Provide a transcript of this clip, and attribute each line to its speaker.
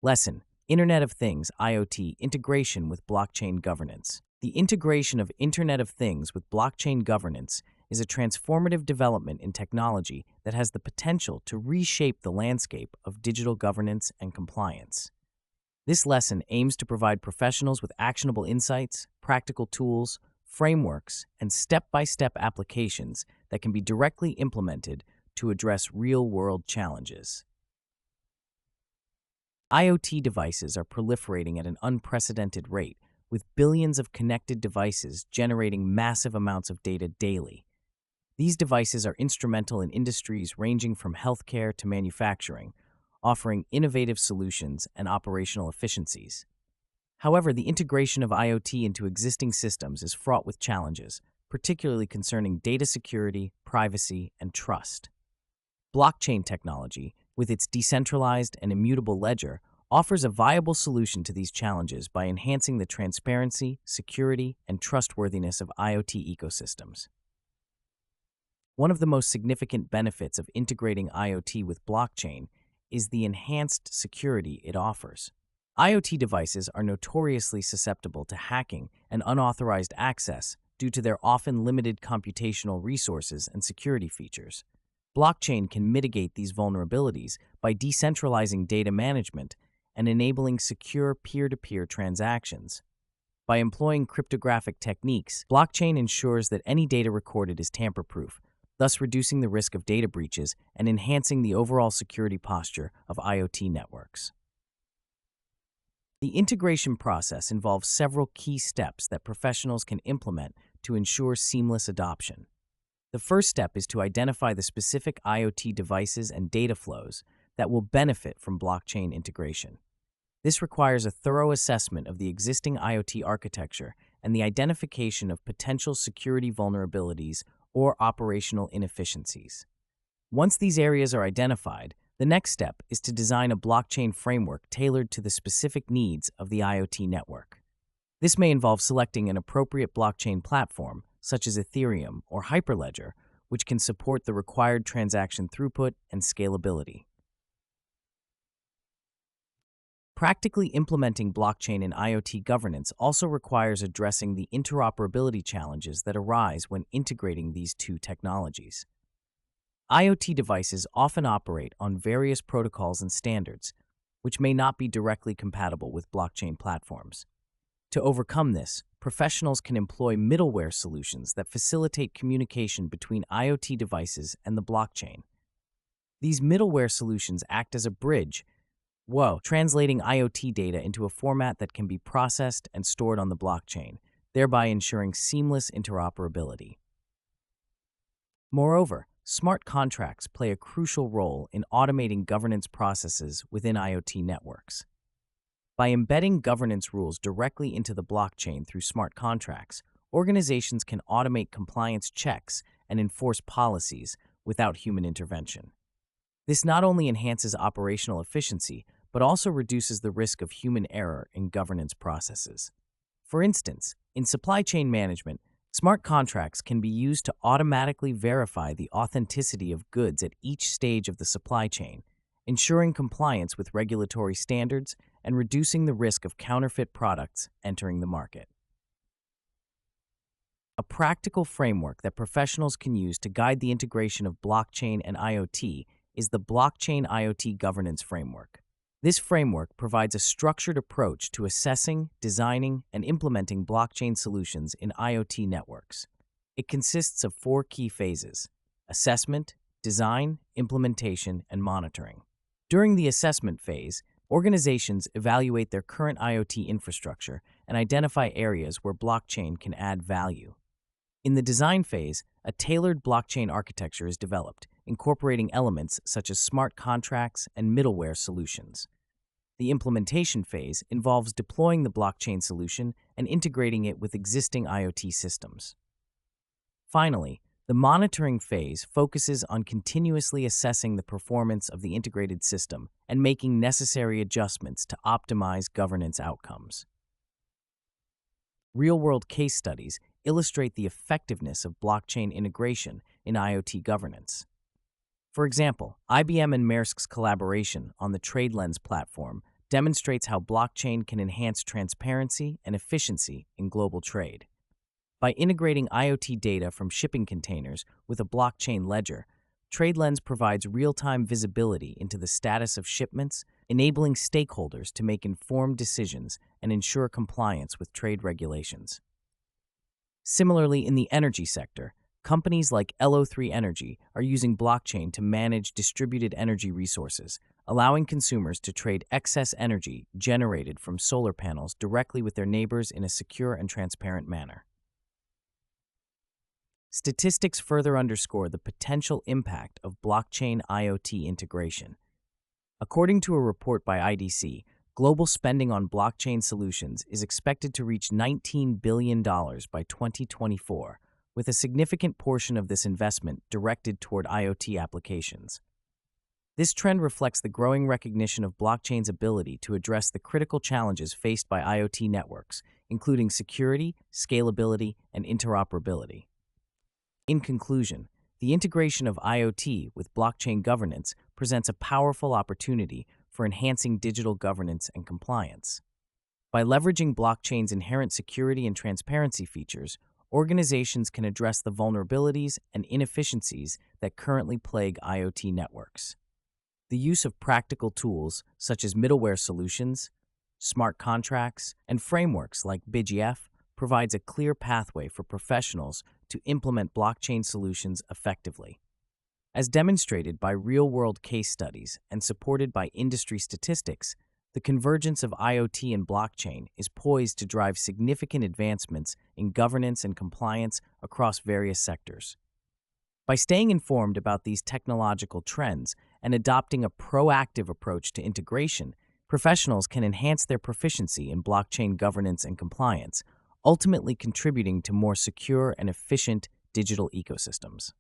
Speaker 1: Lesson: Internet of Things (IoT) Integration with Blockchain Governance. The integration of Internet of Things with blockchain governance is a transformative development in technology that has the potential to reshape the landscape of digital governance and compliance. This lesson aims to provide professionals with actionable insights, practical tools, frameworks, and step-by-step applications that can be directly implemented to address real-world challenges. IoT devices are proliferating at an unprecedented rate, with billions of connected devices generating massive amounts of data daily. These devices are instrumental in industries ranging from healthcare to manufacturing, offering innovative solutions and operational efficiencies. However, the integration of IoT into existing systems is fraught with challenges, particularly concerning data security, privacy, and trust. Blockchain technology, with its decentralized and immutable ledger, offers a viable solution to these challenges by enhancing the transparency, security, and trustworthiness of IoT ecosystems. One of the most significant benefits of integrating IoT with blockchain is the enhanced security it offers. IoT devices are notoriously susceptible to hacking and unauthorized access due to their often limited computational resources and security features. Blockchain can mitigate these vulnerabilities by decentralizing data management and enabling secure peer-to-peer transactions. By employing cryptographic techniques, blockchain ensures that any data recorded is tamper-proof, thus reducing the risk of data breaches and enhancing the overall security posture of IoT networks. The integration process involves several key steps that professionals can implement to ensure seamless adoption. The first step is to identify the specific IoT devices and data flows that will benefit from blockchain integration. This requires a thorough assessment of the existing IoT architecture and the identification of potential security vulnerabilities or operational inefficiencies. Once these areas are identified, the next step is to design a blockchain framework tailored to the specific needs of the IoT network. This may involve selecting an appropriate blockchain platform, such as Ethereum or Hyperledger, which can support the required transaction throughput and scalability. Practically implementing blockchain in IoT governance also requires addressing the interoperability challenges that arise when integrating these two technologies. IoT devices often operate on various protocols and standards, which may not be directly compatible with blockchain platforms. To overcome this, professionals can employ middleware solutions that facilitate communication between IoT devices and the blockchain. These middleware solutions act as a bridge, translating IoT data into a format that can be processed and stored on the blockchain, thereby ensuring seamless interoperability. Moreover, smart contracts play a crucial role in automating governance processes within IoT networks. By embedding governance rules directly into the blockchain through smart contracts, organizations can automate compliance checks and enforce policies without human intervention. This not only enhances operational efficiency, but also reduces the risk of human error in governance processes. For instance, in supply chain management, smart contracts can be used to automatically verify the authenticity of goods at each stage of the supply chain, ensuring compliance with regulatory standards and reducing the risk of counterfeit products entering the market. A practical framework that professionals can use to guide the integration of blockchain and IoT is the Blockchain IoT Governance Framework. This framework provides a structured approach to assessing, designing, and implementing blockchain solutions in IoT networks. It consists of 4 key phases: assessment, design, implementation, and monitoring. During the assessment phase, organizations evaluate their current IoT infrastructure and identify areas where blockchain can add value. In the design phase, a tailored blockchain architecture is developed, incorporating elements such as smart contracts and middleware solutions. The implementation phase involves deploying the blockchain solution and integrating it with existing IoT systems. Finally, the monitoring phase focuses on continuously assessing the performance of the integrated system and making necessary adjustments to optimize governance outcomes. Real-world case studies illustrate the effectiveness of blockchain integration in IoT governance. For example, IBM and Maersk's collaboration on the TradeLens platform demonstrates how blockchain can enhance transparency and efficiency in global trade. By integrating IoT data from shipping containers with a blockchain ledger, TradeLens provides real-time visibility into the status of shipments, enabling stakeholders to make informed decisions and ensure compliance with trade regulations. Similarly, in the energy sector, companies like LO3 Energy are using blockchain to manage distributed energy resources, allowing consumers to trade excess energy generated from solar panels directly with their neighbors in a secure and transparent manner. Statistics further underscore the potential impact of blockchain IoT integration. According to a report by IDC, global spending on blockchain solutions is expected to reach $19 billion by 2024, with a significant portion of this investment directed toward IoT applications. This trend reflects the growing recognition of blockchain's ability to address the critical challenges faced by IoT networks, including security, scalability, and interoperability. In conclusion, the integration of IoT with blockchain governance presents a powerful opportunity for enhancing digital governance and compliance. By leveraging blockchain's inherent security and transparency features, organizations can address the vulnerabilities and inefficiencies that currently plague IoT networks. The use of practical tools such as middleware solutions, smart contracts, and frameworks like BidGF provides a clear pathway for professionals to implement blockchain solutions effectively. As demonstrated by real-world case studies and supported by industry statistics, the convergence of IoT and blockchain is poised to drive significant advancements in governance and compliance across various sectors. By staying informed about these technological trends and adopting a proactive approach to integration, professionals can enhance their proficiency in blockchain governance and compliance, ultimately contributing to more secure and efficient digital ecosystems.